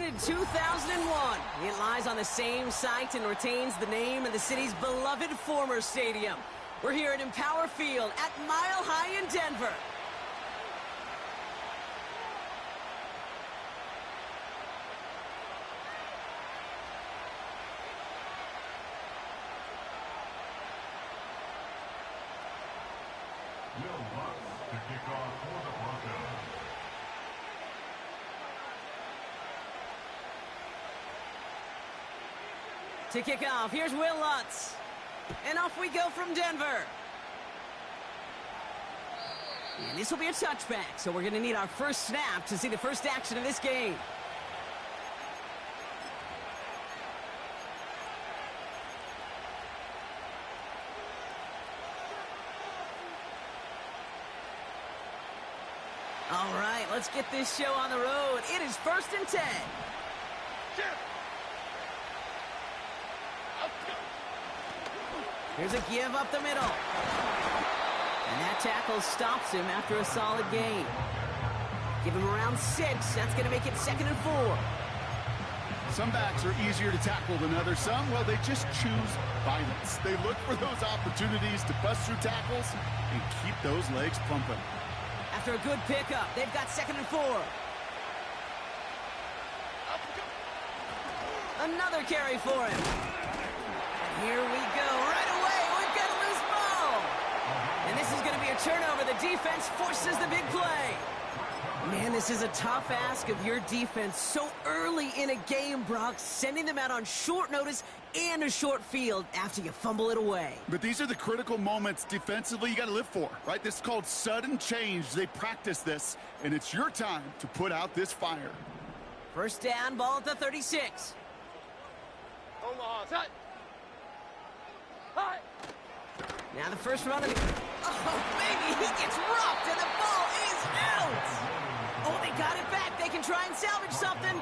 in 2001. It lies on the same site and retains the name of the city's beloved former stadium. We're here at Empower Field at Mile High in Denver. To kick off, here's Will Lutz. And off we go from Denver. And this will be a touchback, so we're going to need our first snap to see the first action of this game. All right, let's get this show on the road. It is 1st and 10. Here's a give up the middle. And that tackle stops him after a solid gain. Give him around 6. That's going to make it 2nd and 4. Some backs are easier to tackle than others. Some, well, they just choose violence. They look for those opportunities to bust through tackles and keep those legs pumping. After a good pickup, they've got 2nd and 4. Another carry for him. Here we go. Right away, we've got a loose ball. And this is going to be a turnover. The defense forces the big play. Man, this is a tough ask of your defense so early in a game, Brock, sending them out on short notice and a short field after you fumble it away. But these are the critical moments defensively you got to live for, right? This is called sudden change. They practice this, and it's your time to put out this fire. First down, ball at the 36. Omaha, set. Now the first run of the... Oh, baby, he gets rocked, and the ball is out! Oh, they got it back. They can try and salvage something.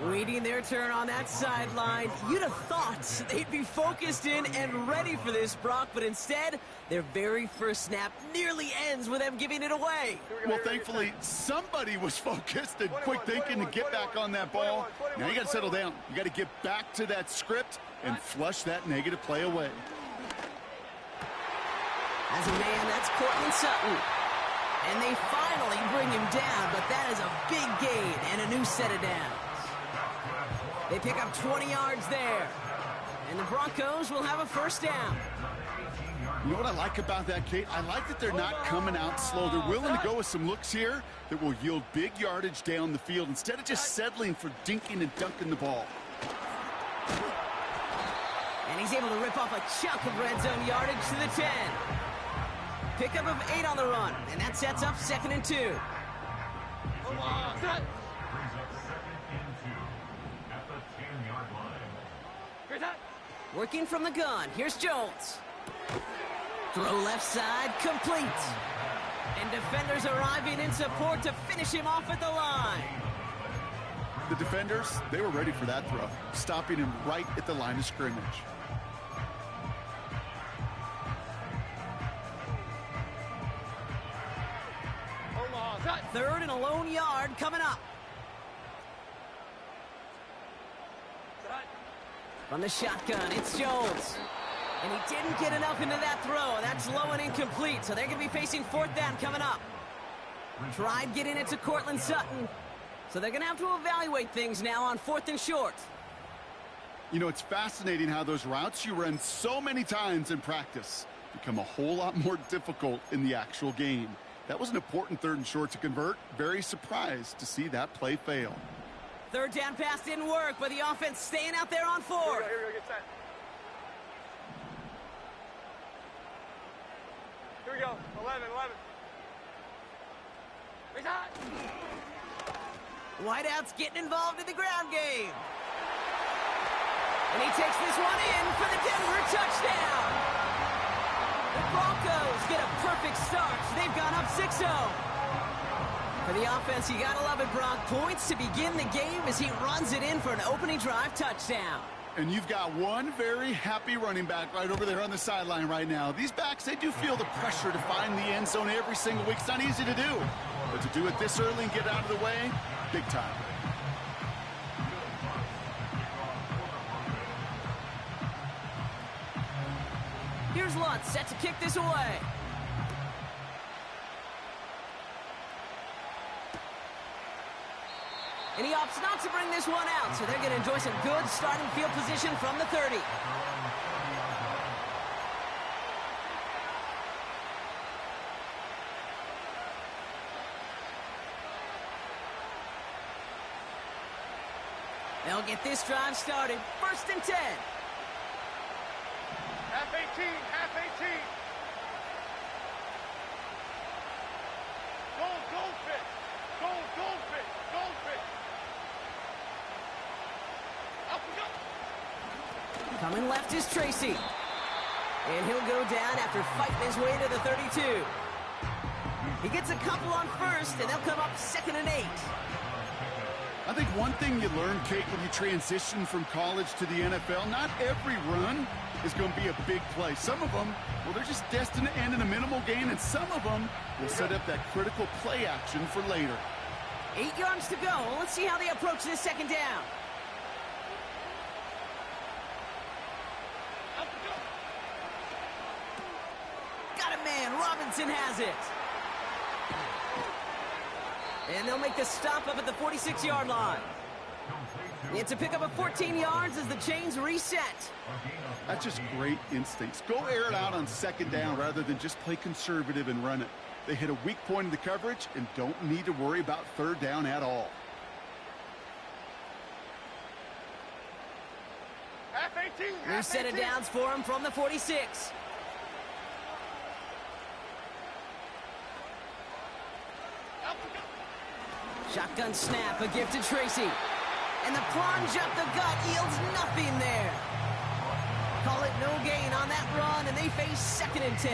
Waiting their turn on that sideline. You'd have thought they'd be focused in and ready for this, Brock, but instead, their very first snap nearly ends with them giving it away. Well, thankfully, somebody was focused and quick thinking to get back on that ball. Now you got to settle down. You got to get back to that script and flush that negative play away. As a man, that's Courtland Sutton. And they finally bring him down, but that is a big gain and a new set of downs. They pick up 20 yards there. And the Broncos will have a first down. You know what I like about that, Kate? I like that they're not coming out slow. They're willing to go with some looks here that will yield big yardage down the field instead of just settling for dinking and dunking the ball. And he's able to rip off a chunk of red zone yardage to the 10. Pickup of 8 on the run, and that sets up 2nd and 2. Working from the gun, here's Jones. Throw left side, complete. And defenders arriving in support to finish him off at the line. The defenders, they were ready for that throw, stopping him right at the line of scrimmage. Third and a lone yard coming up. From the shotgun, it's Jones. And he didn't get enough into that throw. That's low and incomplete, so they're going to be facing 4th down coming up. Tried getting it to Courtland Sutton. So they're going to have to evaluate things now on 4th and short. You know, it's fascinating how those routes you run so many times in practice become a whole lot more difficult in the actual game. That was an important 3rd and short to convert. Very surprised to see that play fail. 3rd down pass didn't work, but the offense staying out there on 4. Here we go, get set. Here we go, 11. Whiteout's getting involved in the ground game. And he takes this one in for the Denver touchdown. The Broncos get a perfect start. They've gone up 6-0. For the offense, you gotta love it, Brock. Points to begin the game as he runs it in for an opening drive touchdown. And you've got one very happy running back right over there on the sideline right now. These backs, they do feel the pressure to find the end zone every single week. It's not easy to do. But to do it this early and get out of the way, big time. Blunt set to kick this away. And he opts not to bring this one out, so they're going to enjoy some good starting field position from the 30. They'll get this drive started. 1st and 10. Half 18, half 18. Goldfish. Goldfish. Up we go. Coming left is Tracy. And he'll go down after fighting his way to the 32. He gets a couple on 1st, and they'll come up 2nd and 8. I think one thing you learn, Kate, when you transition from college to the NFL, not every run is going to be a big play. Some of them, well, they're just destined to end in a minimal gain, and some of them will set up that critical play action for later. 8 yards to go. Let's see how they approach this 2nd down. Up we go. Got a man. Robinson has it. And they'll make the stop up at the 46-yard line. It's a pickup of 14 yards as the chains reset. That's just great instincts. Go air it out on 2nd down rather than just play conservative and run it. They hit a weak point in the coverage and don't need to worry about 3rd down at all. Half 18, half Reset 18. of downs for him from the 46. Up we go. Shotgun snap, a gift to Tracy. And the plunge up the gut yields nothing there. Call it no gain on that run, and they face 2nd and 10.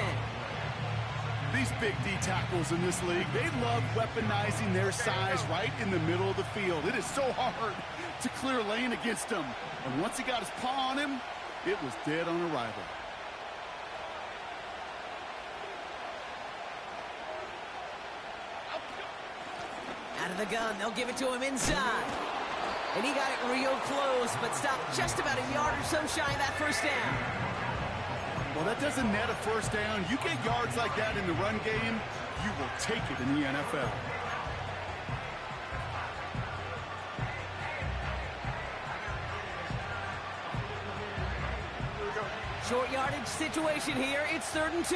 These big D tackles in this league, they love weaponizing their size right in the middle of the field. It is so hard to clear lane against them. And once he got his paw on him, it was dead on arrival. Out of the gun, they'll give it to him inside. And he got it real close, but stopped just about a yard or so shy of that 1st down. Well, that doesn't net a 1st down. You get yards like that in the run game, you will take it in the NFL. Short yardage situation here. It's 3rd and 2.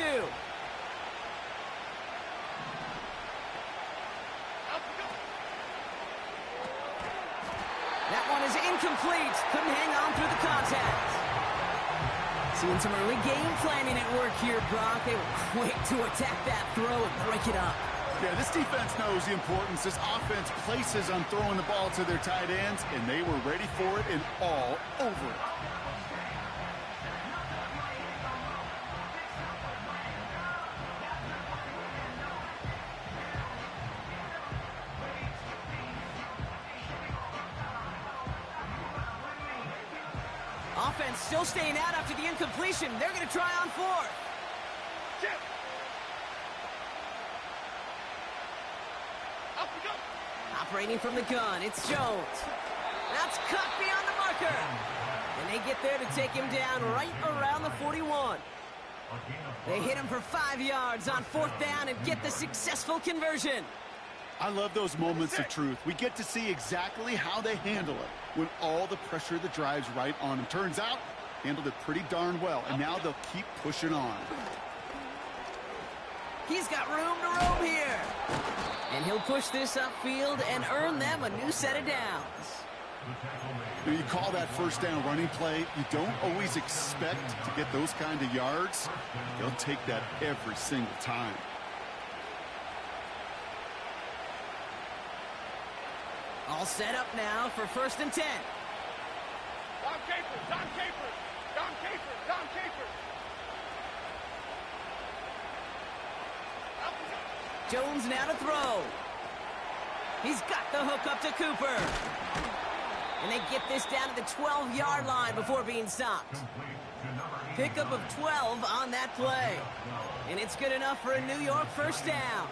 That one is incomplete. Couldn't hang on through the contact. Seeing some early game planning at work here, Brock. They were quick to attack that throw and break it up. Yeah, this defense knows the importance this offense places on throwing the ball to their tight ends, and they were ready for it and all over it. Offense still staying out after the incompletion. They're going to try on 4th. Chip. Up we go. Operating from the gun, it's Jones. That's cut beyond the marker. And they get there to take him down right around the 41. They hit him for 5 yards on 4th down and get the successful conversion. I love those moments of truth. We get to see exactly how they handle it when all the pressure of the drive's right on them. Turns out, handled it pretty darn well, and now they'll keep pushing on. He's got room to roam here. And he'll push this upfield and earn them a new set of downs. You call that 1st down running play, you don't always expect to get those kind of yards. They'll take that every single time. All set up now for 1st and 10. Don Capers. Up we go. Jones now to throw. He's got the hook up to Cooper. And they get this down to the 12-yard line before being stopped. Pickup of 12 on that play. And it's good enough for a New York 1st down.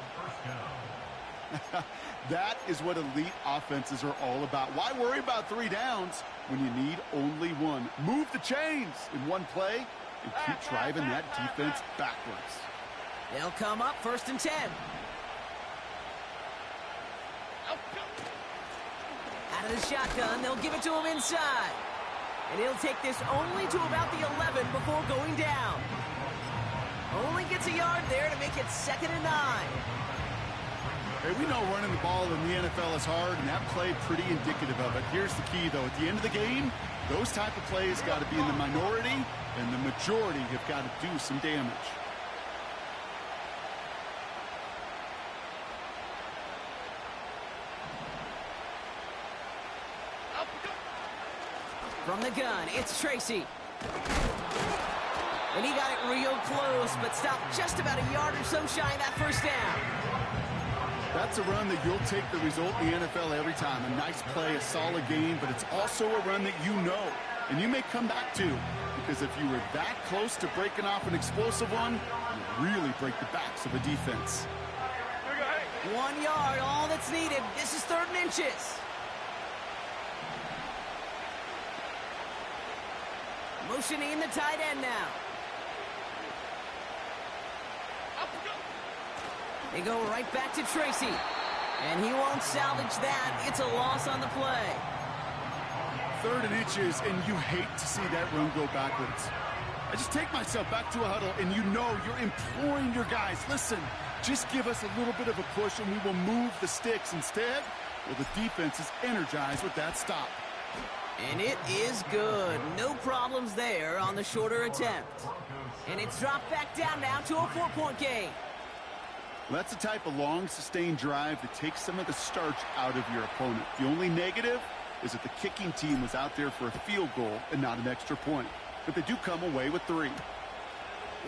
That is what elite offenses are all about. Why worry about 3 downs when you need only 1? Move the chains in one play, and keep driving that defense backwards. They'll come up 1st and 10. Out of the shotgun, they'll give it to him inside. And he'll take this only to about the 11 before going down. Only gets a yard there to make it 2nd and 9. Hey, we know running the ball in the NFL is hard, and that play pretty indicative of it. Here's the key, though. At the end of the game, those type of plays got to be in the minority, and the majority have got to do some damage. From the gun, it's Tracy. And he got it real close, but stopped just about a yard or so shy of that 1st down. That's a run that you'll take the result in the NFL every time. A nice play, a solid game, but it's also a run that you know, and you may come back to, because if you were that close to breaking off an explosive one, you really break the backs of a defense. 1 yard, all that's needed. This is 3rd and inches. Motioning the tight end now. They go right back to Tracy. And he won't salvage that. It's a loss on the play. 3rd and inches, and you hate to see that run go backwards. I just take myself back to a huddle, and you know you're imploring your guys, listen, just give us a little bit of a push, and we will move the sticks. Instead, well, the defense is energized with that stop. And it is good. No problems there on the shorter attempt. And it's dropped back down now to a 4-point game. Well, that's the type of long, sustained drive that takes some of the starch out of your opponent. The only negative is that the kicking team was out there for a field goal and not an extra point. But they do come away with 3.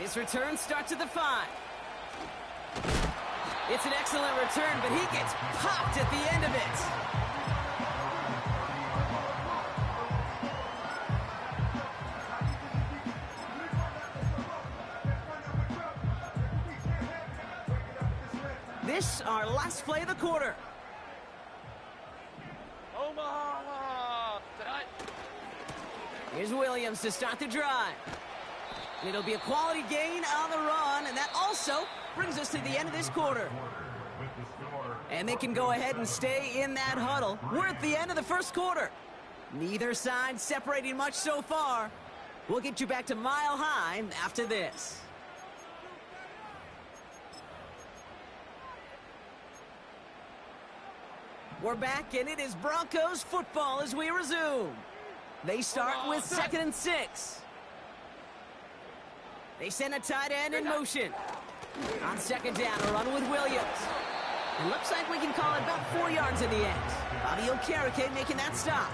This return starts at the 5. It's an excellent return, but he gets popped at the end of it. This, our last play of the quarter. Omaha tonight. Here's Williams to start the drive. It'll be a quality gain on the run, and that also brings us to the end of this quarter. And they can go ahead and stay in that huddle. We're at the end of the 1st quarter. Neither side separating much so far. We'll get you back to Mile High after this. We're back, and it is Broncos football as we resume. They start with 2nd and 6. They send a tight end in motion. On 2nd down, a run with Williams. It looks like we can call it about 4 yards in the end. Bobby Okereke making that stop.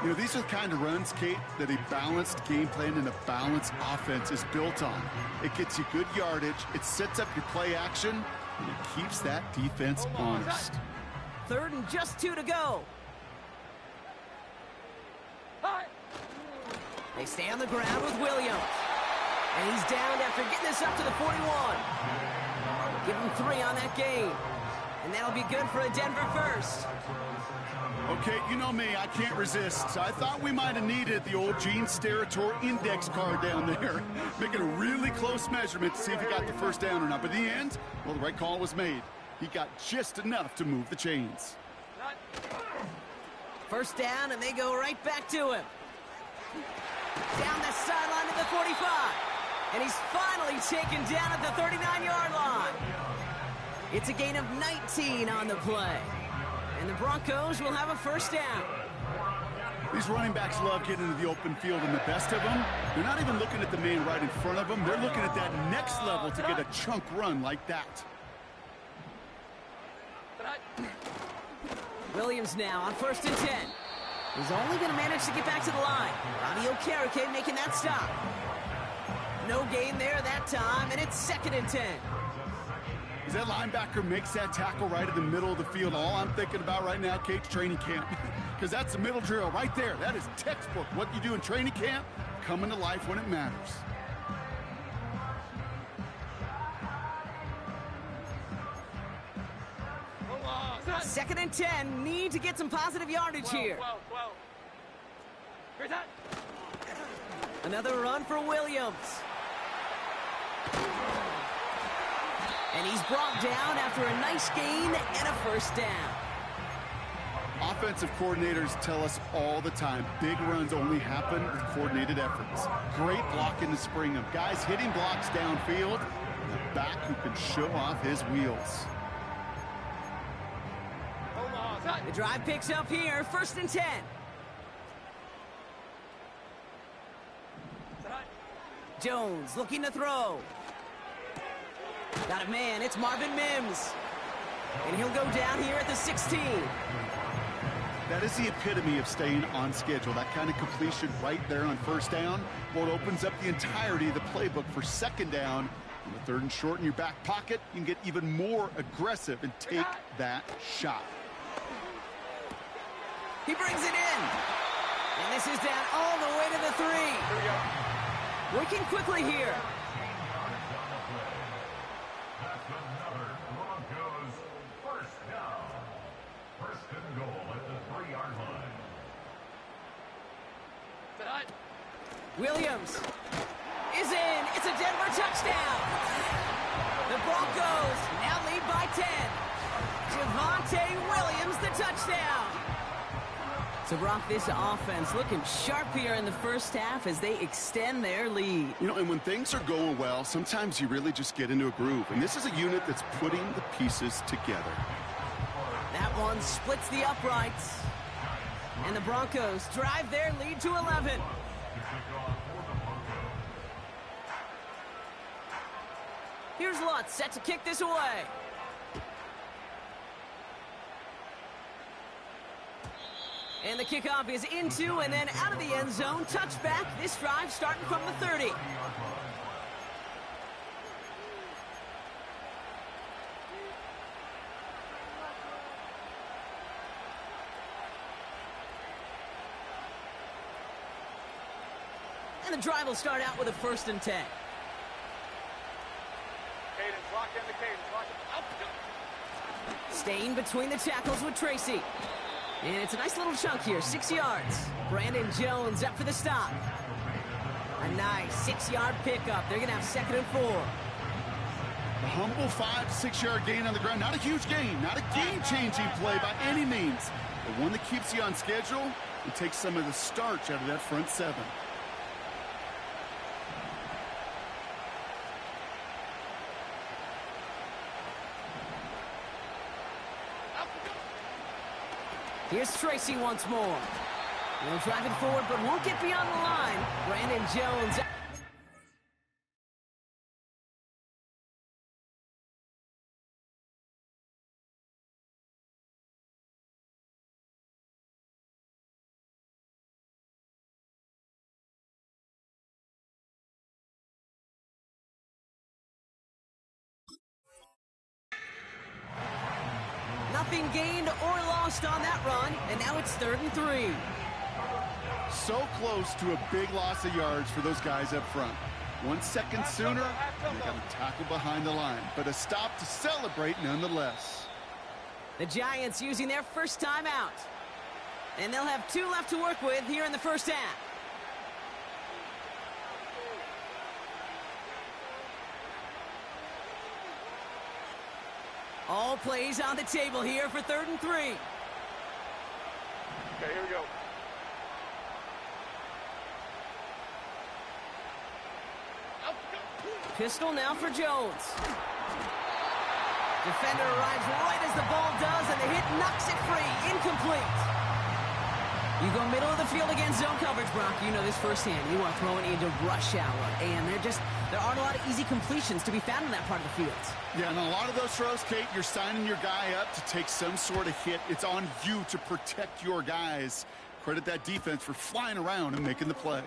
You know, these are the kind of runs, Kate, that a balanced game plan and a balanced offense is built on. It gets you good yardage, it sets up your play action, and it keeps that defense honest. 3rd and just 2 to go. They stay on the ground with Williams. And he's down after getting this up to the 41. Give him 3 on that game. And that'll be good for a Denver 1st. Okay, you know me, I can't resist. So I thought we might have needed the old Gene Steratore index card down there. Making a really close measurement to see if he got the 1st down or not. But in the end, well, the right call was made. He got just enough to move the chains. 1st down, and they go right back to him. Down the sideline to the 45. And he's finally taken down at the 39-yard line. It's a gain of 19 on the play. And the Broncos will have a 1st down. These running backs love getting into the open field, and the best of them, they're not even looking at the man right in front of them. They're looking at that next level to get a chunk run like that. Williams now on 1st and 10. He's only going to manage to get back to the line. Bobby Okereke making that stop. No gain there that time, and it's 2nd and 10. As that linebacker makes that tackle right in the middle of the field, all I'm thinking about right now, Kate's training camp. Because that's the middle drill right there. That is textbook. What you do in training camp, coming to life when it matters. Second and 10. Need to get some positive yardage here. Another run for Williams. And he's brought down after a nice gain and a first down. Offensive coordinators tell us all the time, big runs only happen with coordinated efforts. Great blocking to spring them. Guys hitting blocks downfield, and a back who can show off his wheels. The drive picks up here, 1st and 10. Jones looking to throw. Got a man, it's Marvin Mims. And he'll go down here at the 16. That is the epitome of staying on schedule. That kind of completion right there on 1st down. Well, it opens up the entirety of the playbook for 2nd down. On the 3rd and short in your back pocket, you can get even more aggressive and take that shot. He brings it in. And this is down all the way to the 3. Here we go. Working quickly here. That's another Broncos first down. 1st and goal at the 3-yard line. Tonight. Williams is in. It's a Denver touchdown. The Broncos now lead by 10. Javonte Williams, the touchdown. So, Brock, this offense looking sharp here in the 1st half as they extend their lead. You know, and when things are going well, sometimes you really just get into a groove. And this is a unit that's putting the pieces together. That one splits the uprights. And the Broncos drive their lead to 11. Here's Lutz set to kick this away. And the kickoff is into and then out of the end zone. Touchback. This drive starting from the 30. And the drive will start out with a 1st and 10. Cadence, lock in the cadence. Lock in. Up. Staying between the tackles with Tracy. And it's a nice little chunk here, 6 yards. Brandon Jones up for the stop. A nice 6-yard pickup. They're going to have 2nd and 4. A humble 5 to 6-yard gain on the ground. Not a huge gain, not a game-changing play by any means. But one that keeps you on schedule and takes some of the starch out of that front 7. Here's Tracy once more. They'll drive it forward, but won't get beyond the line. Brandon Jones. Nothing gained or lost on that run, and now it's 3rd and 3. So close to a big loss of yards for those guys up front. 1 second sooner, and they got to tackle behind the line. But a stop to celebrate nonetheless. The Giants using their first time out. And they'll have 2 left to work with here in the 1st half. All plays on the table here for 3rd and 3. Okay, here we go. Up. Pistol now for Jones. Defender arrives right as the ball does, and the hit knocks it free. Incomplete. You go middle of the field against zone coverage, Brock. You know this firsthand. You are throwing into rush hour, and there aren't a lot of easy completions to be found in that part of the field. Yeah, and a lot of those throws, Kate, you're signing your guy up to take some sort of hit. It's on you to protect your guys. Credit that defense for flying around and making the play.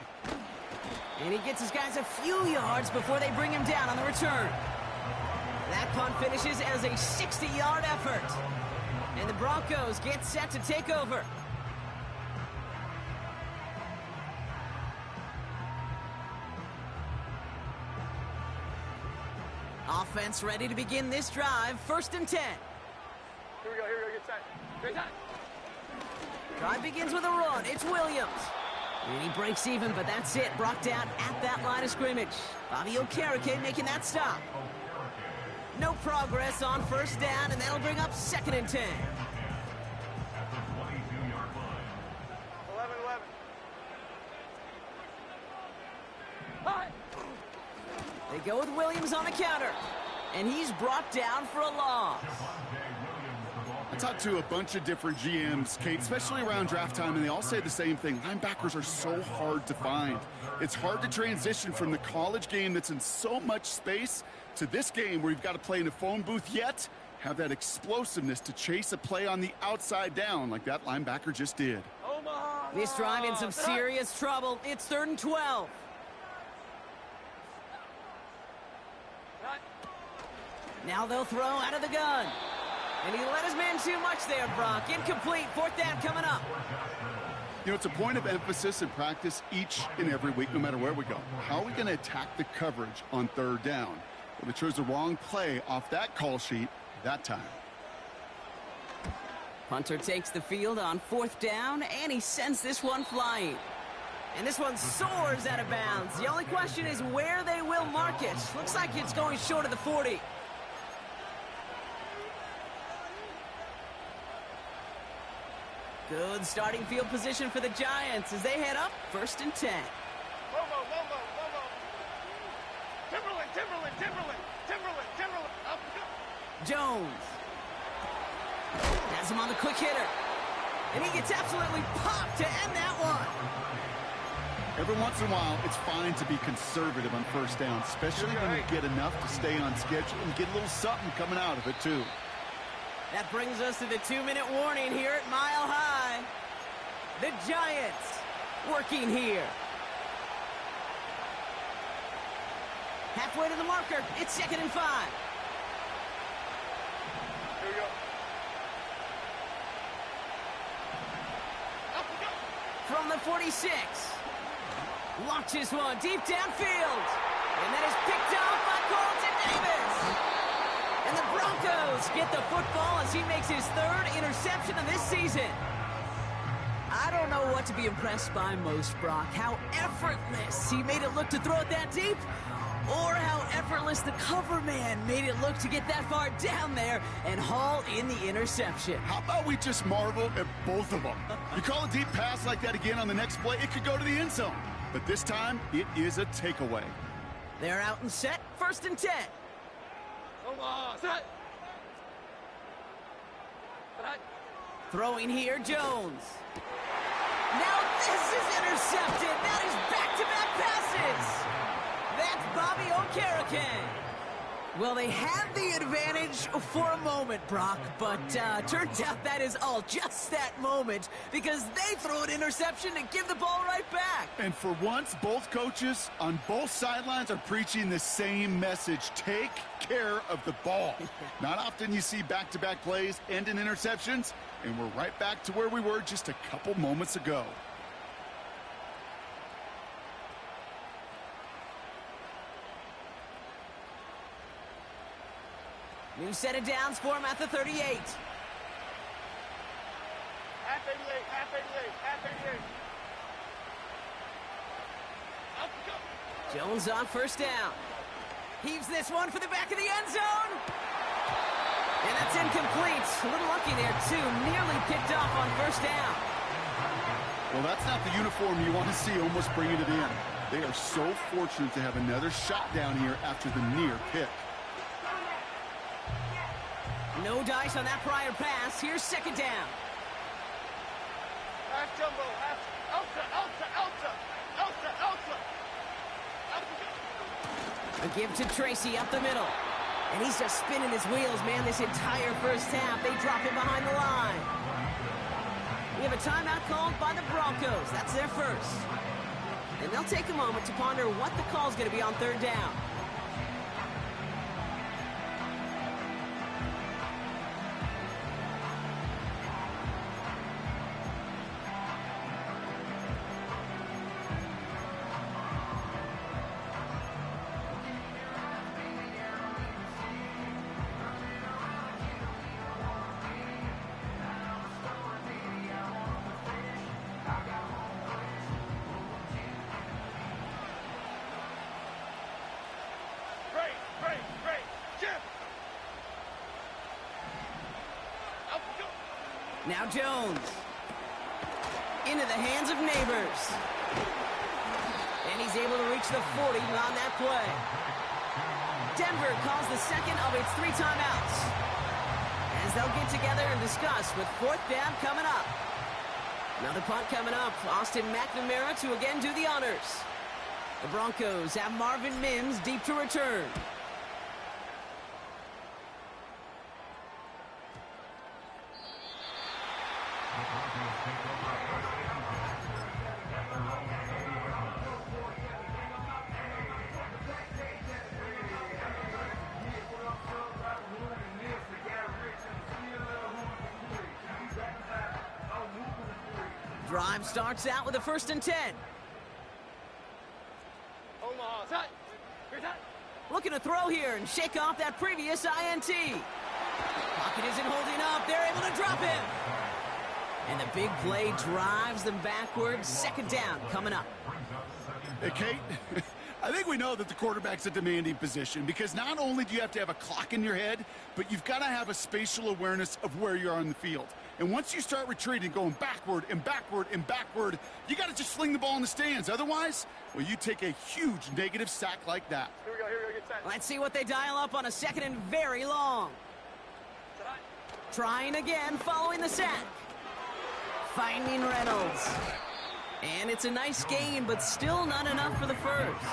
And he gets his guys a few yards before they bring him down on the return. That punt finishes as a 60-yard effort. And the Broncos get set to take over. Offense ready to begin this drive. 1st and 10. Here we go, get set. Great time. Drive begins with a run. It's Williams. And he breaks even, but that's it. Brought down at that line of scrimmage. Bobby Okereke making that stop. No progress on first down, and that'll bring up 2nd and 10. At the 22-yard line. 11-11. They go with Williams on the counter. And he's brought down for a loss. I talked to a bunch of different GMs, Kate, especially around draft time, and they all say the same thing. Linebackers are so hard to find. It's hard to transition from the college game that's in so much space to this game where you've got to play in a phone booth, yet have that explosiveness to chase a play on the outside down like that linebacker just did. Omaha. This drive in some serious trouble. It's 3rd and 12. Now they'll throw out of the gun. And he let his man too much there, Brock. Incomplete. 4th down coming up. You know, it's a point of emphasis in practice each and every week, no matter where we go. How are we going to attack the coverage on 3rd down? Well, they chose the wrong play off that call sheet that time. Punter takes the field on 4th down, and he sends this one flying. And this one soars out of bounds. The only question is where they will mark it. Looks like it's going short of the 40. Good starting field position for the Giants as they head up 1st and 10. Momo. Timberland. Up. Jones has him on the quick hitter. And he gets absolutely popped to end that one. Every once in a while, it's fine to be conservative on 1st down, especially when you get enough to stay on schedule and get a little something coming out of it, too. That brings us to the 2-minute warning here at Mile High. The Giants working here. Halfway to the marker. It's 2nd and 5. Here we go. Up we go. From the 46. Launches one deep downfield. And that is picked off by Carlton Davis. And the Broncos get the football as he makes his 3rd interception of this season. I don't know what to be impressed by most, Brock. How effortless he made it look to throw it that deep, or how effortless the cover man made it look to get that far down there and haul in the interception. How about we just marvel at both of them? You call a deep pass like that again on the next play, it could go to the end zone. But this time, it is a takeaway. They're out and set, 1st and 10. Omaha. Set. Throwing here, Jones. Now this is intercepted. That is back-to-back passes. That's Bobby Okereke. Well, they had the advantage for a moment, Brock, but turns out that is all just that moment because they throw an interception and give the ball right back. And for once, both coaches on both sidelines are preaching the same message. Take care of the ball. Not often you see back-to-back plays end in interceptions, and we're right back to where we were just a couple moments ago. New set of downs for him at the 38. Half 88. Up we go. Jones on 1st down. Heaves this one for the back of the end zone. And that's incomplete. A little lucky there, too. Nearly picked off on 1st down. Well, that's not the uniform you want to see almost bringing it in. They are so fortunate to have another shot down here after the near pick. No dice on that prior pass. Here's 2nd down. Half jumbo. Half. Elsa. Up we go. A give to Tracy up the middle. And he's just spinning his wheels, man, this entire 1st half. They drop him behind the line. We have a timeout called by the Broncos. That's their first. And they'll take a moment to ponder what the call's going to be on 3rd down. Now Jones. Into the hands of Neighbors. And he's able to reach the 40 on that play. Denver calls the second of its 3 timeouts, as they'll get together and discuss with 4th down coming up. Another punt coming up. Austin McNamara to again do the honors. The Broncos have Marvin Mims deep to return. Drive starts out with a 1st and 10. Omaha, set. Here's that. Looking to throw here and shake off that previous INT. Pocket isn't holding up. They're able to drop him. And the big play drives them backwards. 2nd down coming up. Hey, Kate, I think we know that the quarterback's a demanding position because not only do you have to have a clock in your head, but you've got to have a spatial awareness of where you are on the field. And once you start retreating, going backward and backward and backward, you got to just fling the ball in the stands. Otherwise, well, you take a huge negative sack like that. Here we go, get set. Let's see what they dial up on a 2nd and very long. Trying again following the sack. Finding Reynolds. And it's a nice gain, but still not enough for the first.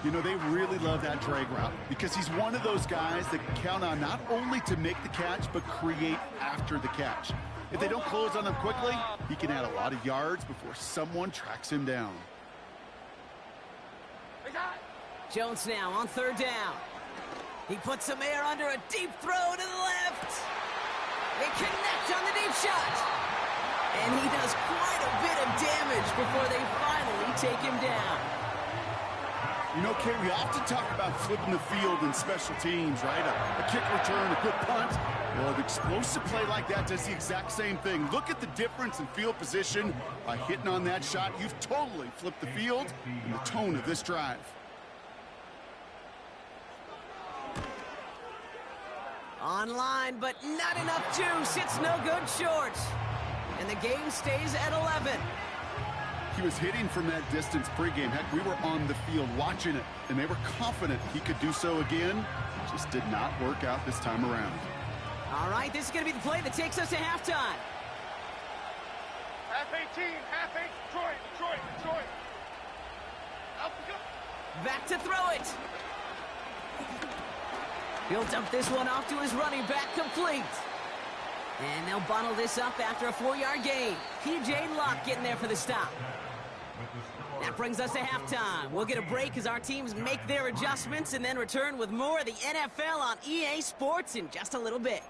You know, they really love that drag route because he's one of those guys that can count on not only to make the catch, but create after the catch. If they don't close on him quickly, he can add a lot of yards before someone tracks him down. Jones now on 3rd down. He puts some air under a deep throw to the left. They connect on the deep shot. And he does quite a bit of damage before they finally take him down. You know, Kate, we often talk about flipping the field in special teams, right? A kick return, a good punt. Well, an explosive play like that does the exact same thing. Look at the difference in field position. By hitting on that shot, you've totally flipped the field and the tone of this drive. Online, but not enough juice. It's no good short. And the game stays at 11. He was hitting from that distance pregame. Heck, we were on the field watching it, and they were confident he could do so again. It just did not work out this time around. All right, this is going to be the play that takes us to halftime. Half 18, half 8, Detroit. Up we go. Back to throw it. He'll dump this one off to his running back, complete. And they'll bottle this up after a 4-yard gain. P.J. Locke getting there for the stop. That brings us to halftime. We'll get a break as our teams make their adjustments and then return with more of the NFL on EA Sports in just a little bit.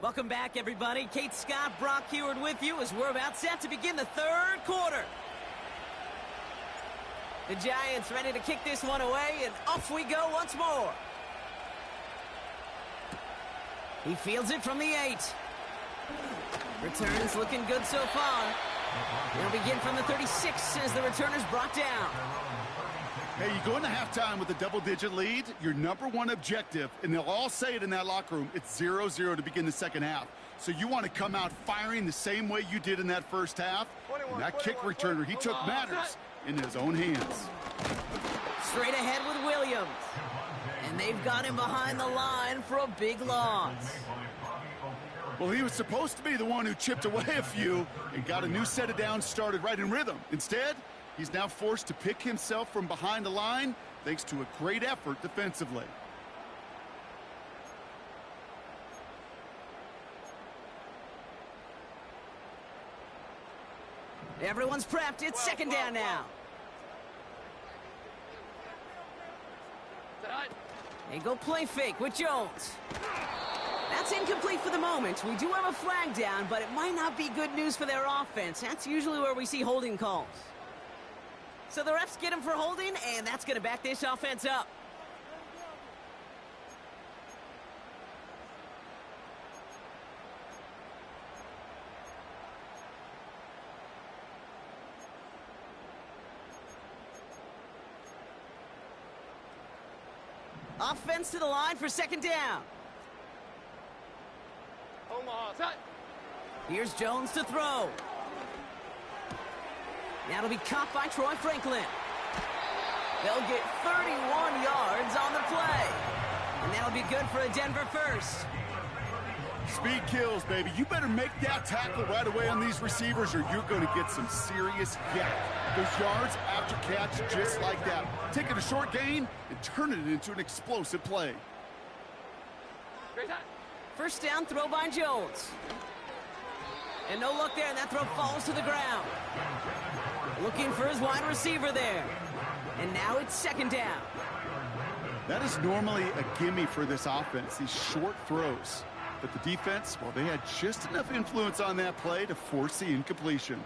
Welcome back, everybody. Kate Scott, Brock Heward with you as we're about set to begin the 3rd quarter. The Giants ready to kick this one away, and off we go once more. He fields it from the 8. Returns looking good so far. They'll begin from the 36 as the returner's brought down. Hey, you go into halftime with a double-digit lead, your number one objective, and they'll all say it in that locker room, it's 0-0 to begin the second half. So you want to come out firing the same way you did in that first half. And that kick returner, he took matters in his own hands. Straight ahead with Williams. And they've got him behind the line for a big loss. Well, he was supposed to be the one who chipped away a few and got a new set of downs started right in rhythm. Instead, he's now forced to pick himself from behind the line thanks to a great effort defensively. Everyone's prepped. It's 2nd down now. They go play fake with Jones. That's incomplete for the moment. We do have a flag down, but it might not be good news for their offense. That's usually where we see holding calls. So the refs get him for holding, and that's going to back this offense up. Offense to the line for second down. Omaha, set. Here's Jones to throw. That'll be caught by Troy Franklin. They'll get 31 yards on the play. And that'll be good for a Denver first. Speed kills, baby. You better make that tackle right away on these receivers or you're going to get some serious yak. Those yards after catch just like that. Taking a short gain and turning it into an explosive play. Great time. First down throw by Jones. And no luck there, and that throw falls to the ground. Looking for his wide receiver there. And now it's second down. That is normally a gimme for this offense, these short throws. But the defense, well, they had just enough influence on that play to force the incompletion.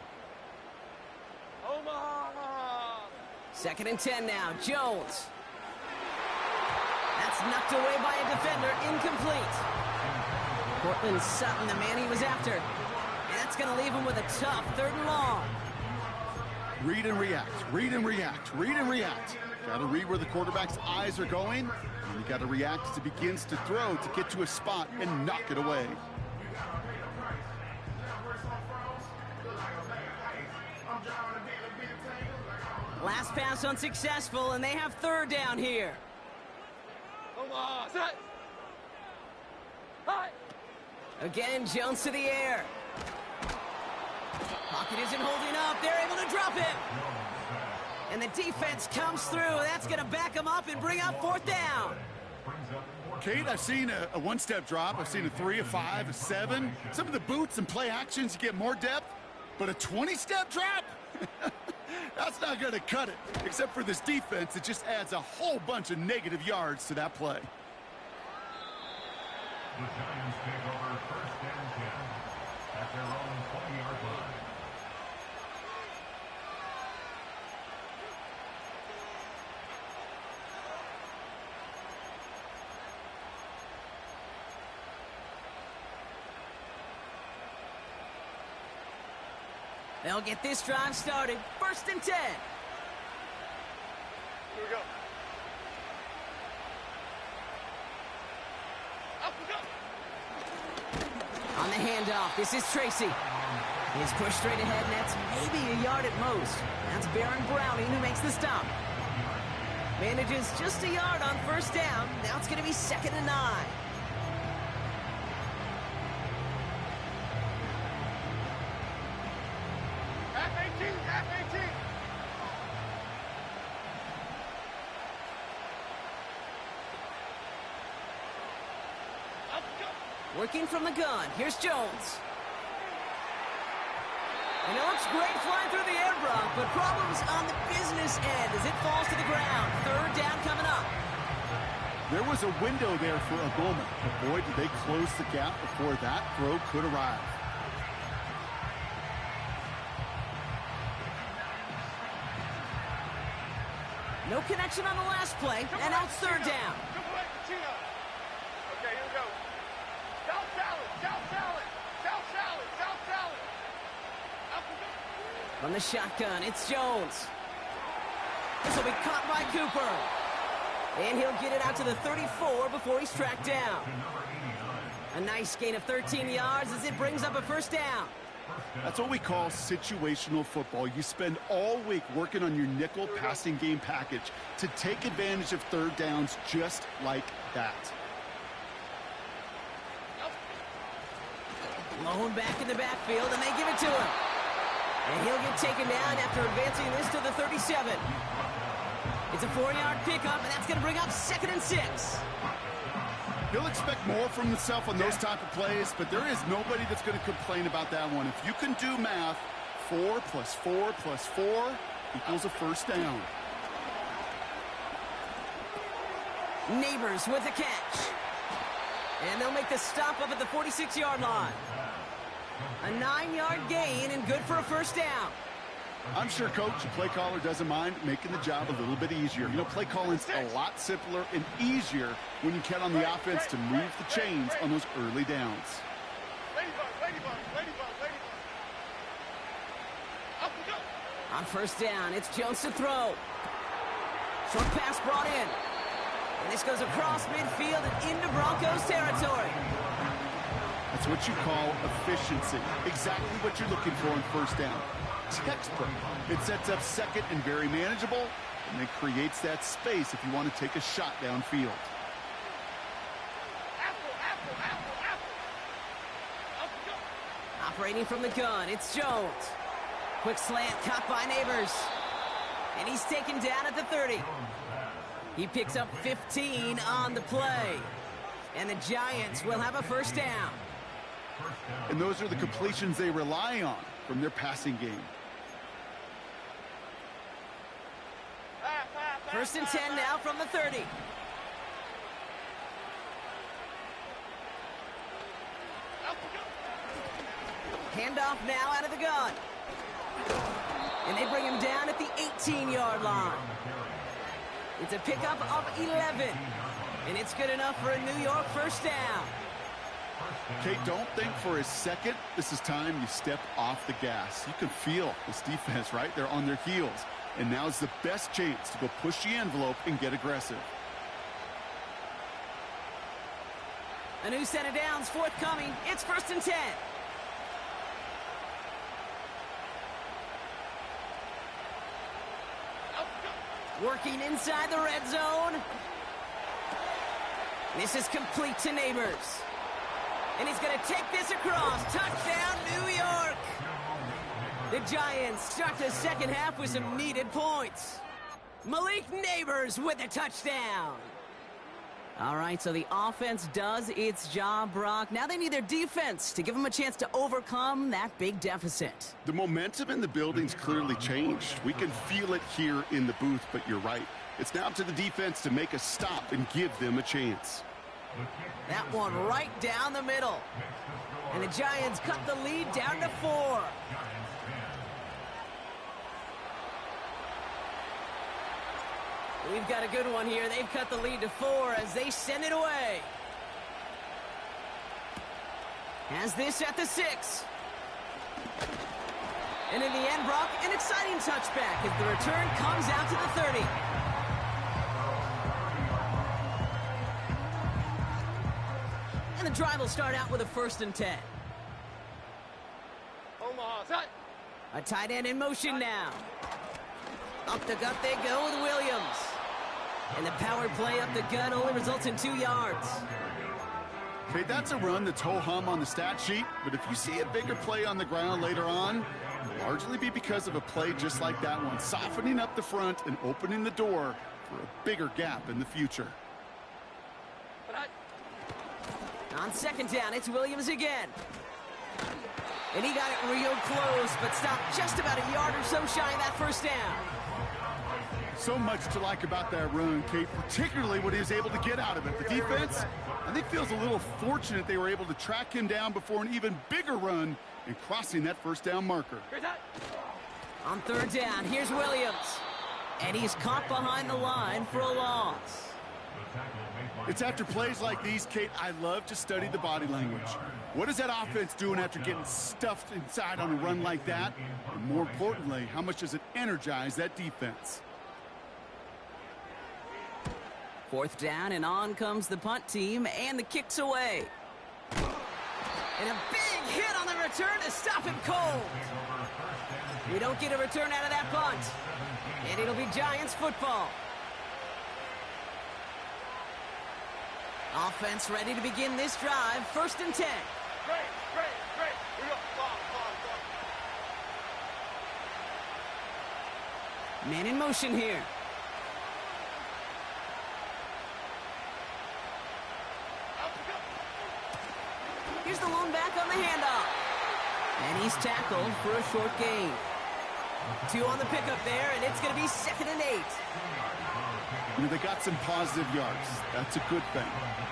Omaha. Second and 10 now, Jones. That's knocked away by a defender, incomplete. Cortland Sutton, the man he was after. And that's going to leave him with a tough third and long. Read and react, read and react, read and react. Got to read where the quarterback's eyes are going, and you got to react as it begins to throw to get to a spot and knock it away. Last pass unsuccessful, and they have third down here. Omaha, set. Hi. Again, Jones to the air. Pocket isn't holding up. They're able to drop him. And the defense comes through. That's going to back him up and bring up fourth down. Kate, I've seen a one-step drop. I've seen a 3, a 5, a 7. Some of the boots and play actions, you get more depth. But a 20-step drop? That's not going to cut it. Except for this defense, it just adds a whole bunch of negative yards to that play. The Giants take over first and 10 at their own 20-yard line. They'll get this drive started. First and 10. Here we go. Up we go. On the handoff, this is Tracy. He's pushed straight ahead, and that's maybe a yard at most. That's Baron Browning who makes the stop. Manages just a yard on first down. Now it's going to be second and 9. F-18, F-18. Up we go. Working from the gun, here's Jones. And it looks great flying through the air, Brock, but problems on the business end as it falls to the ground. Third down coming up. There was a window there for a moment, but boy, did they close the gap before that throw could arrive. No connection on the last play, and now it's third down. Good play, Patino. Okay, here we go. South salad, south salad, south salad, south salad. Up we go. From the shotgun, it's Jones. This will be caught by Cooper. And he'll get it out to the 34 before he's tracked down. A nice gain of 13 yards as it brings up a first down. That's what we call situational football. You spend all week working on your nickel passing game package to take advantage of third downs just like that. Lone back in the backfield, and they give it to him. And he'll get taken down after advancing this to the 37. It's a 4-yard pickup, and that's going to bring up second and 6. He'll expect more from himself on those type of plays, but there is nobody that's going to complain about that one. If you can do math, 4 plus 4 plus 4 equals a first down. Neighbors with the catch. And they'll make the stop up at the 46-yard line. A 9-yard gain and good for a first down. I'm sure coach and play caller doesn't mind making the job a little bit easier. You know, play calling's a lot simpler and easier when you count on the offense to move the chains on those early downs. Ladybug, ladybug, ladybug, ladybug. Up we go. On first down, it's Jones to throw. Short pass brought in. And this goes across midfield and into Broncos territory. That's what you call efficiency. Exactly what you're looking for on first down. Textbook. It sets up second and very manageable, and it creates that space if you want to take a shot downfield. Operating from the gun, it's Jones. Quick slant caught by Neighbors. And he's taken down at the 30. He picks up 15 on the play. And the Giants will have a first down. And those are the completions they rely on from their passing game. First and 10 now from the 30. Handoff now out of the gun. And they bring him down at the 18-yard line. It's a pickup of 11. And it's good enough for a New York first down. Kate, don't think for a second this is time you step off the gas. You can feel this defense, right? They're on their heels. And now's the best chance to go push the envelope and get aggressive. A new set of downs forthcoming. It's first and 10. Working inside the red zone. This is complete to Neighbors. And he's going to take this across. Touchdown, New York. The Giants start the second half with some needed points. Malik Neighbors with a touchdown. All right, so the offense does its job, Brock. Now they need their defense to give them a chance to overcome that big deficit. The momentum in the building's clearly changed. We can feel it here in the booth, but you're right. It's now up to the defense to make a stop and give them a chance. That one right down the middle. And the Giants cut the lead down to 4. We've got a good one here. They've cut the lead to 4 as they send it away. Has this at the 6. And in the end, Brock, an exciting touchback as the return comes out to the 30. And the drive will start out with a first and 10. Omaha, tight. A tight end in motion now. Up the gut they go with Williams. And the power play up the gut only results in 2 yards. Okay, that's a run that's ho-hum on the stat sheet, but if you see a bigger play on the ground later on, it'll largely be because of a play just like that one, softening up the front and opening the door for a bigger gap in the future. On second down, it's Williams again. And he got it real close, but stopped just about a yard or so shy of that first down. So much to like about that run, Kate, particularly what he was able to get out of it. The defense, I think, feels a little fortunate they were able to track him down before an even bigger run and crossing that first down marker. On third down, here's Williams. And he's caught behind the line for a loss. It's after plays like these, Kate, I love to study the body language. What is that offense doing after getting stuffed inside on a run like that? And more importantly, how much does it energize that defense? Fourth down, and on comes the punt team, and the kick's away. And a big hit on the return to stop him cold. We don't get a return out of that punt. And it'll be Giants football. Offense ready to begin this drive. First and 10. Great. Here we go. Long. Man in motion here. Here's the lone back on the handoff. And he's tackled for a short gain. 2 on the pickup there, and it's going to be 2nd and 8. You know, they got some positive yards. That's a good thing.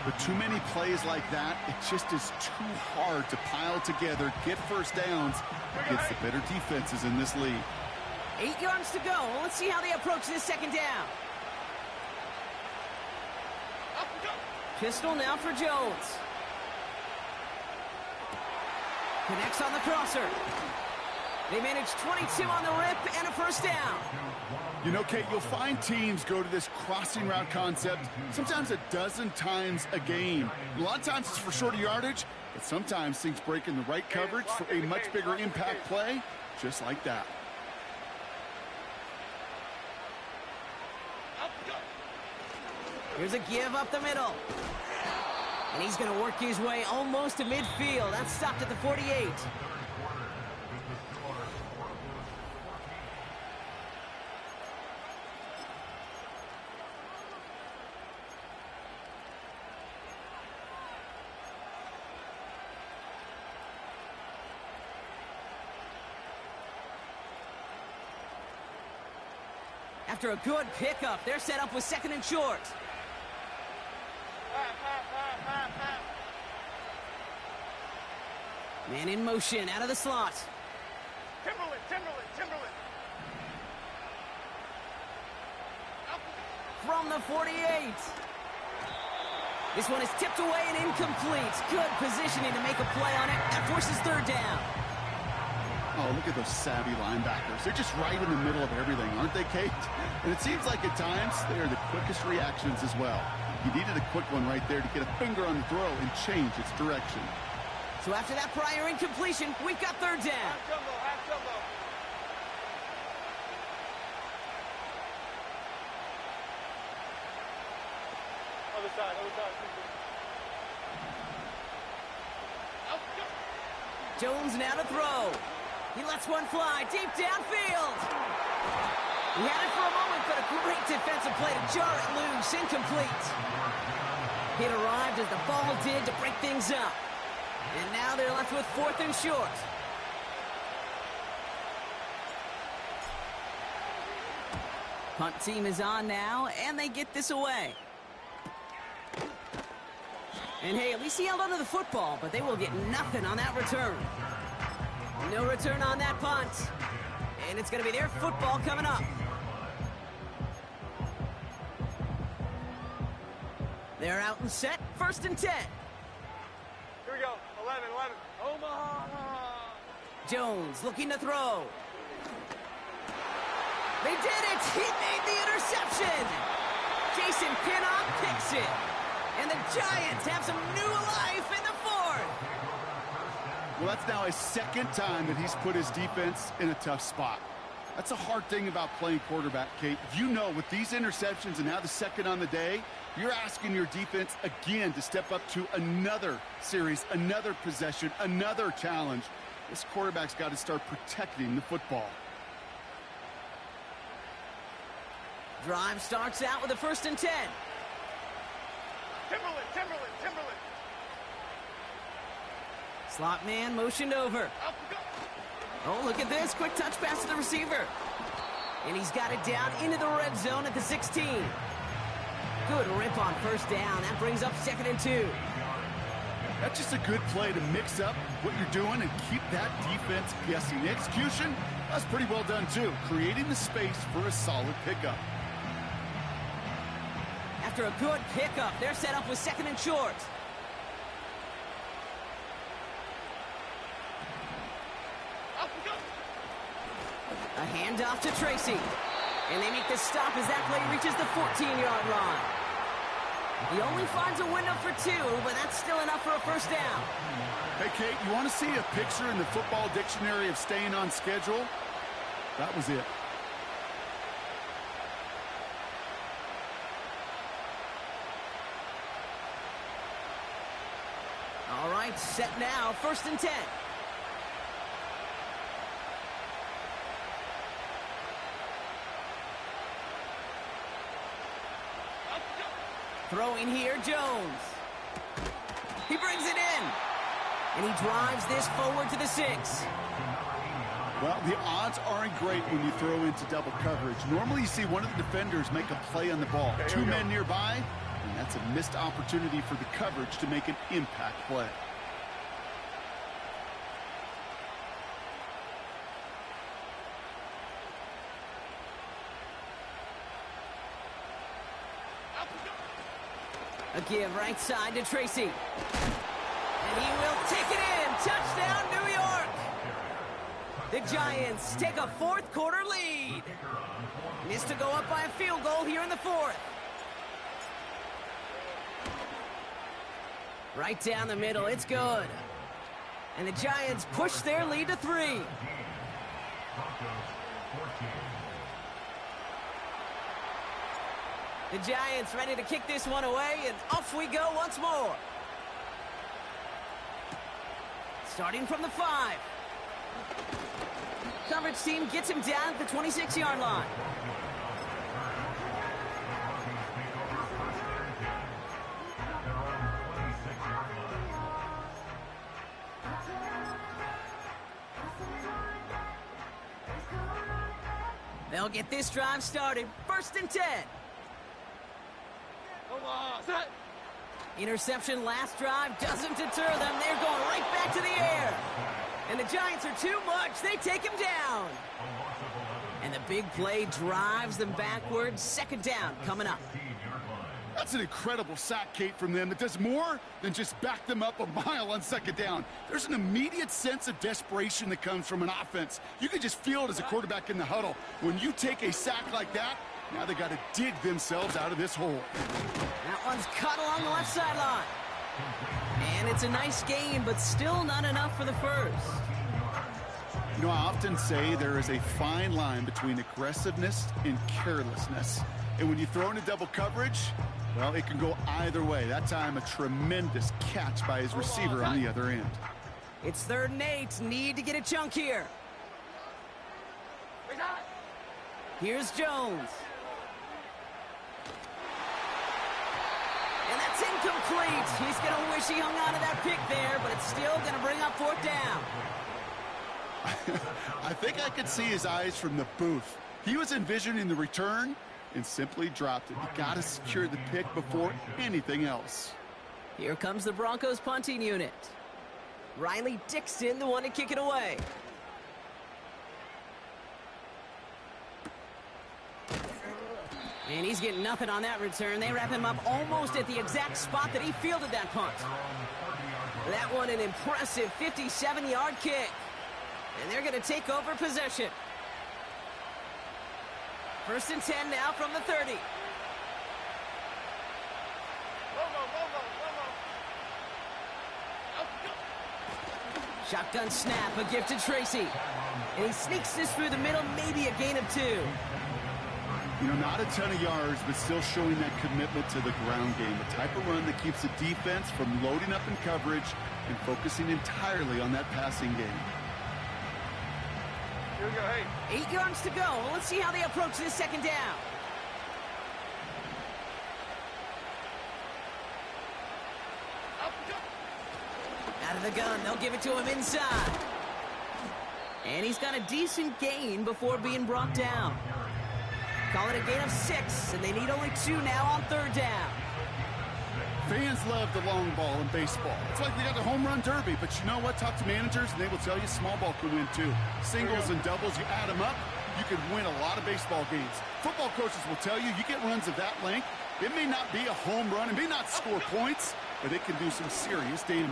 But too many plays like that, it just is too hard to pile together, get first downs against the better defenses in this league. 8 yards to go. Let's see how they approach this second down. Pistol now for Jones. Connects on the crosser. They managed 22 on the rip and a first down. You know, Kate, you'll find teams go to this crossing route concept sometimes a dozen times a game. A lot of times it's for shorter yardage, but sometimes things break in the right coverage for a much bigger impact play, just like that. Here's a give up the middle. And he's going to work his way almost to midfield. That's stopped at the 48. After a good pickup, they're set up with second and short. Man in motion, out of the slot. Timberland. From the 48. This one is tipped away and incomplete. Good positioning to make a play on it. That forces third down. Oh, look at those savvy linebackers. They're just right in the middle of everything, aren't they, Kate? And it seems like at times they are the quickest reactions as well. You needed a quick one right there to get a finger on the throw and change its direction. So after that prior incompletion, we've got third down. Half jumbo. Other side. Jones now to throw. He lets one fly deep downfield. He had it for a moment, but a great defensive play to jar it loose. Incomplete. It arrived as the ball did to break things up. And now they're left with fourth and short. Punt team is on now, and they get this away. And hey, at least he held onto the football, but they will get nothing on that return. No return on that punt. And it's going to be their football coming up. They're out and set, first and 10. Here we go. 11. Omaha. Jones looking to throw. They did it! He made the interception! Jason Pinnock picks it. And the Giants have some new life in the fourth. Well, that's now his second time that he's put his defense in a tough spot. That's a hard thing about playing quarterback, Kate. You know, with these interceptions and now the second on the day, you're asking your defense again to step up to another series, another possession, another challenge. This quarterback's got to start protecting the football. Drive starts out with a first and 10. Timberland. Slot man motioned over. Oh, look at this. Quick touch pass to the receiver. And he's got it down into the red zone at the 16. Good rip on first down. That brings up second and 2. That's just a good play to mix up what you're doing and keep that defense guessing. The execution, that's pretty well done too, creating the space for a solid pickup. After a good pickup, they're set up with second and short. A handoff to Tracy. And they make the stop as that play reaches the 14-yard line. He only finds a window for 2, but that's still enough for a first down. Hey, Kate, you want to see a picture in the football dictionary of staying on schedule? That was it. All right, set now, first and 10. Throwing here, Jones. He brings it in. And he drives this forward to the 6. Well, the odds aren't great when you throw into double coverage. Normally you see one of the defenders make a play on the ball. Okay, 2 men nearby, and that's a missed opportunity for the coverage to make an impact play. A give right side to Tracy. And he will take it in. Touchdown, New York. The Giants take a fourth quarter lead. Missed to go up by a field goal here in the fourth. Right down the middle, it's good. And the Giants push their lead to 3. The Giants ready to kick this one away, and off we go once more. Starting from the 5. Coverage team gets him down at the 26-yard line. They'll get this drive started. 1st and 10. Interception last drive doesn't deter them. They're going right back to the air. And the Giants are too much. They take him down. And the big play drives them backwards. 2nd down coming up. That's an incredible sack, Kate, from them that does more than just back them up a mile on 2nd down. There's an immediate sense of desperation that comes from an offense. You can just feel it as a quarterback in the huddle. When you take a sack like that, now they got to dig themselves out of this hole. That one's cut along the left sideline. And it's a nice gain, but still not enough for the first. You know, I often say there is a fine line between aggressiveness and carelessness. And when you throw into double coverage, well, it can go either way. That time, a tremendous catch by his receiver on the other end. It's 3rd and 8. Need to get a chunk here. Here's Jones. And that's incomplete. He's going to wish he hung on to that pick there, but it's still going to bring up 4th down. I think I could see his eyes from the booth. He was envisioning the return and simply dropped it. You got to secure the pick before anything else. Here comes the Broncos punting unit. Riley Dixon, the one to kick it away. And he's getting nothing on that return. They wrap him up almost at the exact spot that he fielded that punt. That one an impressive 57-yard kick. And they're going to take over possession. 1st and 10 now from the 30. Shotgun snap, a gift to Tracy. And he sneaks this through the middle, maybe a gain of 2. You know, not a ton of yards, but still showing that commitment to the ground game. The type of run that keeps the defense from loading up in coverage and focusing entirely on that passing game. Here we go, hey. 8 yards to go. Let's see how they approach this 2nd down. Out of the gun, they'll give it to him inside. And he's got a decent gain before being brought down. Call it a gain of 6, and they need only 2 now on 3rd down. Fans love the long ball in baseball. It's like they got the home run derby, but you know what? Talk to managers, and they will tell you small ball can win too. Singles and doubles, you add them up, you can win a lot of baseball games. Football coaches will tell you, you get runs of that length, it may not be a home run, it may not score points, but it can do some serious damage.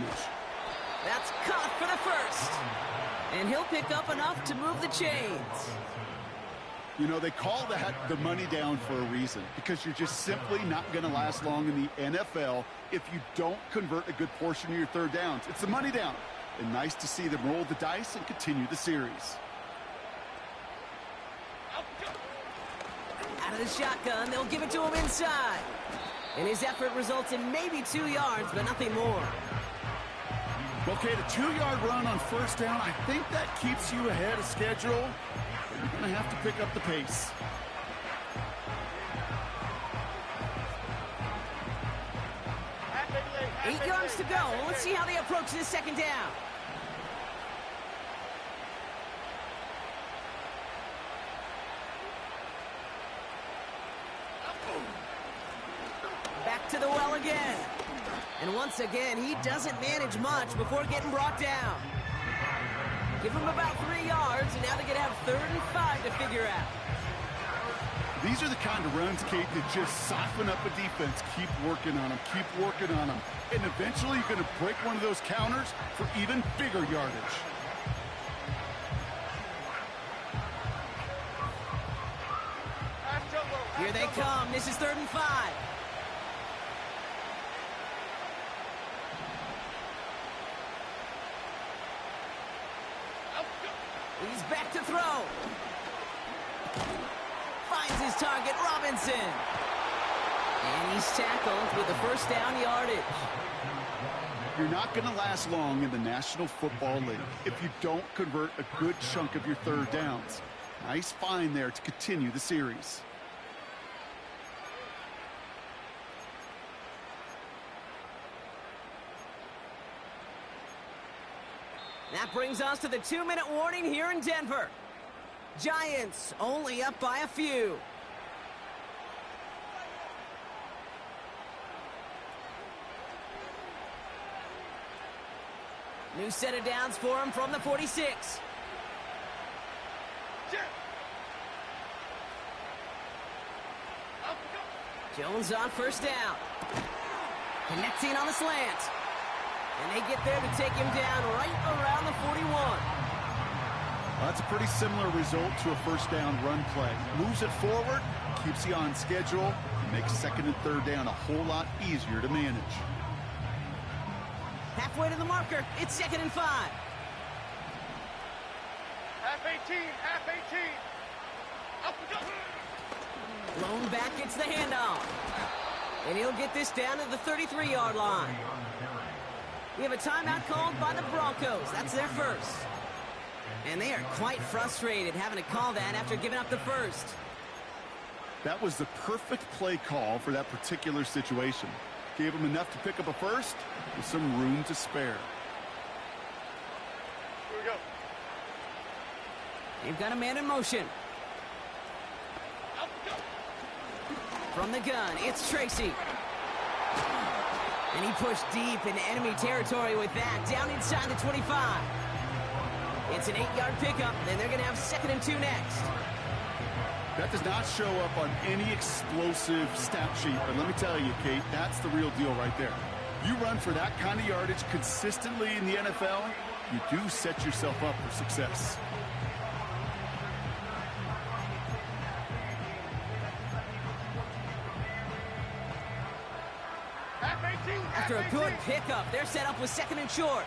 That's caught for the first. And he'll pick up enough to move the chains. You know, they call that the money down for a reason, because you're just simply not going to last long in the NFL if you don't convert a good portion of your 3rd downs. It's the money down. And nice to see them roll the dice and continue the series. Out of the shotgun, they'll give it to him inside. And his effort results in maybe 2 yards, but nothing more. Okay, the 2-yard run on 1st down, I think that keeps you ahead of schedule. You're going to have to pick up the pace. Eight yards to go. Let's see how they approach this 2nd down. Back to the well again. And once again, he doesn't manage much before getting brought down. Give him about 3 yards, and now they're going to have 3rd and 5 to figure out. These are the kind of runs, Kate, that just soften up a defense. Keep working on them, keep working on them. And eventually you're going to break one of those counters for even bigger yardage. they come. This is 3rd and 5. He's back to throw. Finds his target, Robinson. And he's tackled with the first down yardage. You're not going to last long in the National Football League if you don't convert a good chunk of your 3rd downs. Nice find there to continue the series. That brings us to the 2-minute warning here in Denver. Giants only up by a few. New set of downs for him from the 46. Jones on first down. Connecting on the slant. And they get there to take him down right around the 41. That's a pretty similar result to a first down run play. Moves it forward, keeps you on schedule, and makes 2nd and 3rd down a whole lot easier to manage. Halfway to the marker, it's 2nd and 5. Half 18, half 18. Up we go. Lone back gets the handoff. And he'll get this down to the 33-yard line. We have a timeout called by the Broncos. That's their first. And they are quite frustrated having to call that after giving up the first. That was the perfect play call for that particular situation. Gave them enough to pick up a first with some room to spare. Here we go. They've got a man in motion. Up we go. From the gun, it's Tracy. And he pushed deep into enemy territory with that, down inside the 25. It's an 8-yard pickup, then they're going to have 2nd and 2 next. That does not show up on any explosive stat sheet, but let me tell you, Kate, that's the real deal right there. You run for that kind of yardage consistently in the NFL, you do set yourself up for success. After a good pickup, they're set up with 2nd and short.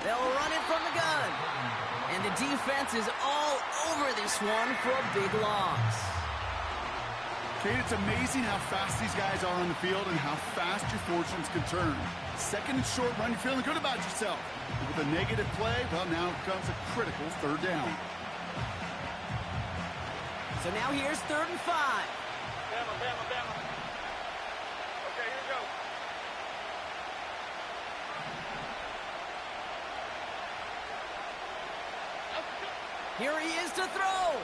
They'll run it from the gun. And the defense is all over this one for a big loss. Kate, it's amazing how fast these guys are on the field and how fast your fortunes can turn. 2nd and short run, you're feeling good about yourself. But with a negative play, well, now comes a critical 3rd down. So now here's 3rd and 5. Bama, Bama, Bama. Okay, here we go. Here he is to throw.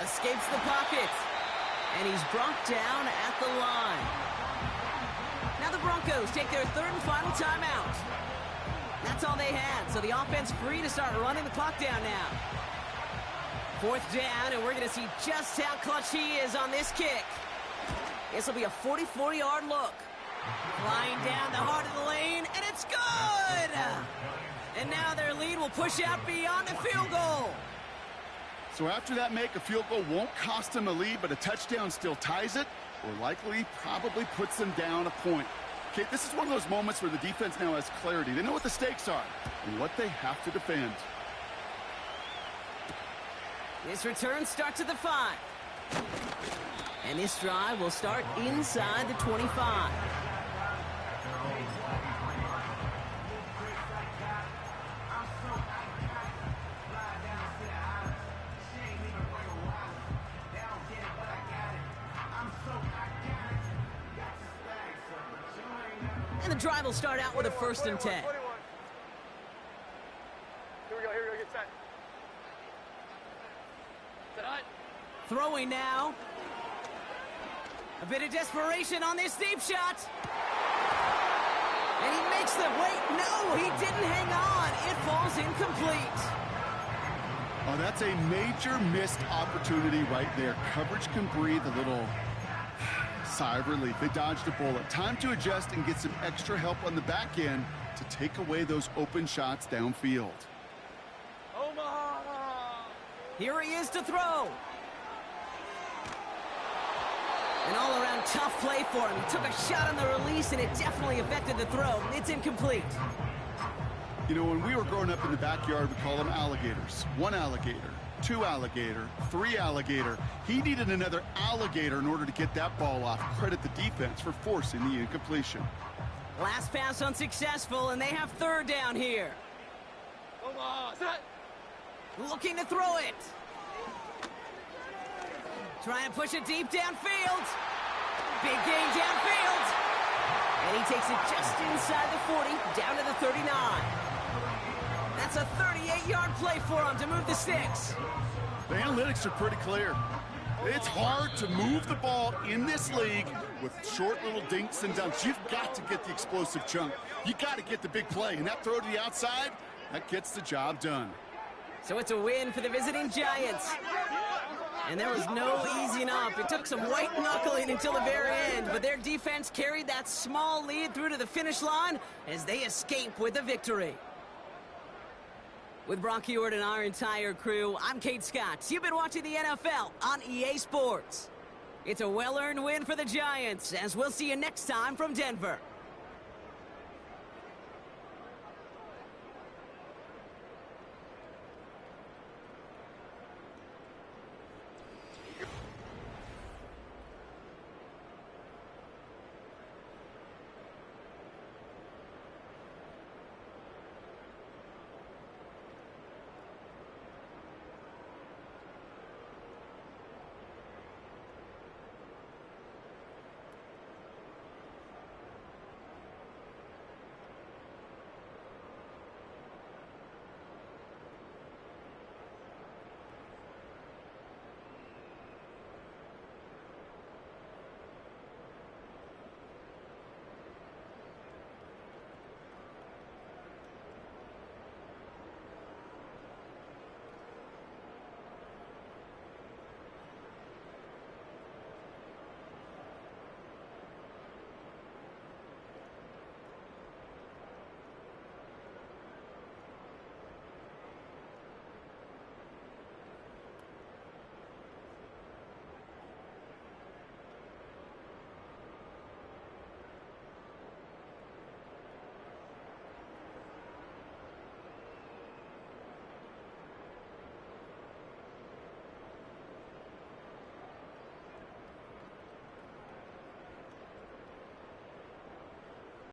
Escapes the pocket. And he's brought down at the line. Now the Broncos take their 3rd and final timeout. That's all they had, so the offense free to start running the clock down now. 4th down, and we're going to see just how clutch he is on this kick. This will be a 44-yard look. Flying down the heart of the lane, and it's good! And now their lead will push out beyond the field goal. So after that make, a field goal won't cost them a lead, but a touchdown still ties it, or likely probably puts them down a point. Okay, this is one of those moments where the defense now has clarity. They know what the stakes are and what they have to defend. This return starts at the 5. And this drive will start inside the 25. And the drive will start out with a 1st and 10. 21. Here we go, get set. Throwing now. A bit of desperation on this deep shot. And he makes the wait. No, he didn't hang on. It falls incomplete. Oh, that's a major missed opportunity right there. Coverage can breathe a little Sigh of relief. They dodged a bullet. Time to adjust and get some extra help on the back end to take away those open shots downfield. Omaha! Here he is to throw. An all-around tough play for him. He took a shot on the release, and it definitely affected the throw. It's incomplete. You know, when we were growing up in the backyard, we call them alligators. 1 alligator, 2 alligator, 3 alligator. He needed another alligator in order to get that ball off. Credit the defense for forcing the incompletion. Last pass unsuccessful, and they have third down here. Omaha! Set! Looking to throw it. Trying to push it deep downfield. Big gain downfield. And he takes it just inside the 40, down to the 39. That's a 38-yard play for him to move the sticks. The analytics are pretty clear. It's hard to move the ball in this league with short little dinks and dunks. You've got to get the explosive chunk. You got to get the big play. And that throw to the outside, that gets the job done. So it's a win for the visiting Giants. And there was no easing up. It took some white knuckling until the very end, but their defense carried that small lead through to the finish line as they escape with a victory. With Brock Huard and our entire crew, I'm Kate Scott. You've been watching the NFL on EA Sports. It's a well-earned win for the Giants, as we'll see you next time from Denver.